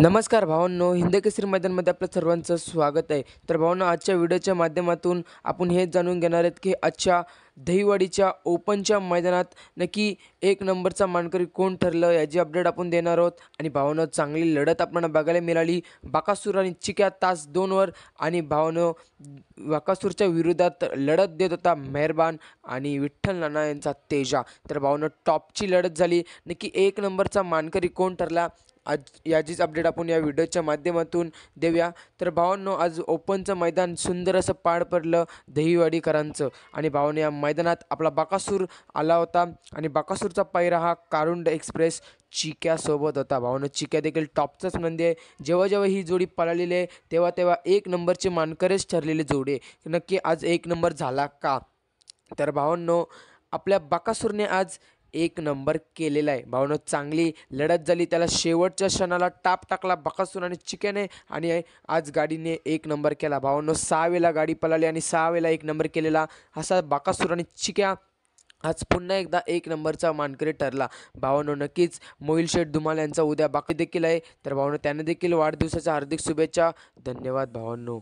नमस्कार भावांनो, हिंद केसरी मैदानमध्ये आपलं सर्वांचं स्वागत आहे. तर भावांनो, आजच्या व्हिडिओच्या माध्यमातून आपण हेच जाणून घेणार आहेत की आजच्या दहिवडीच्या ओपनच्या मैदानात नक्की एक नंबरचा मानकरी कोण ठरलं याची अपडेट आपण देणार आहोत. आणि भावांनो, चांगली लढत आपल्याला बघायला मिळाली. बकासूर आणि चिक्या तास 2 आणि भावांनो, बकासूरच्या विरोधात लढत देत होता मेहरबान आणि विठ्ठल नाना यांचा तेजा. तर भावांनो, टॉपची लढत झाली. नक्की एक नंबरचा मानकरी कोण ठरला आज याचीच अपडेट आपण या व्हिडिओच्या माध्यमातून देऊया. तर भावांनो, आज ओपनचं मैदान सुंदर असं पार पडलं दहिवडीकरांचं. आणि भावांनो, या मैदानात आपला बकासूर आला होता आणि बकासूरचा पायरा हा कारुंड एक्सप्रेस चिक्यासोबत होता. भावांनो, चिक्या देखील टॉपचाच नंदी आहे. जेव्हा जेव्हा ही जोडी पळालेली आहे तेव्हा तेव्हा एक नंबरचे मानकरीच ठरलेले जोडी आहे. नक्की आज एक नंबर झाला का? तर भावांनो, आपल्या बकासूरने आज एक नंबर केलेला आहे. भावांनो, चांगली लढत झाली. त्याला शेवटच्या क्षणाला टाप टाकला बकासूर आणि चिक्याने आणि आज गाडीने एक नंबर केला. भावांनो, 6 वेळेला गाडी पळाली आणि 6 वेळेला एक नंबर केलेला असा बकासूर आणि चिक्या आज पुन्हा एकदा एक नंबरचा मानकरी ठरला. भावांनो, नक्कीच मोहिल शेठ धुमाल यांचा उद्या बाकी देखील आहे. तर भावांनो, त्यांना देखील वाढदिवसाच्या हार्दिक शुभेच्छा. धन्यवाद भावांनो.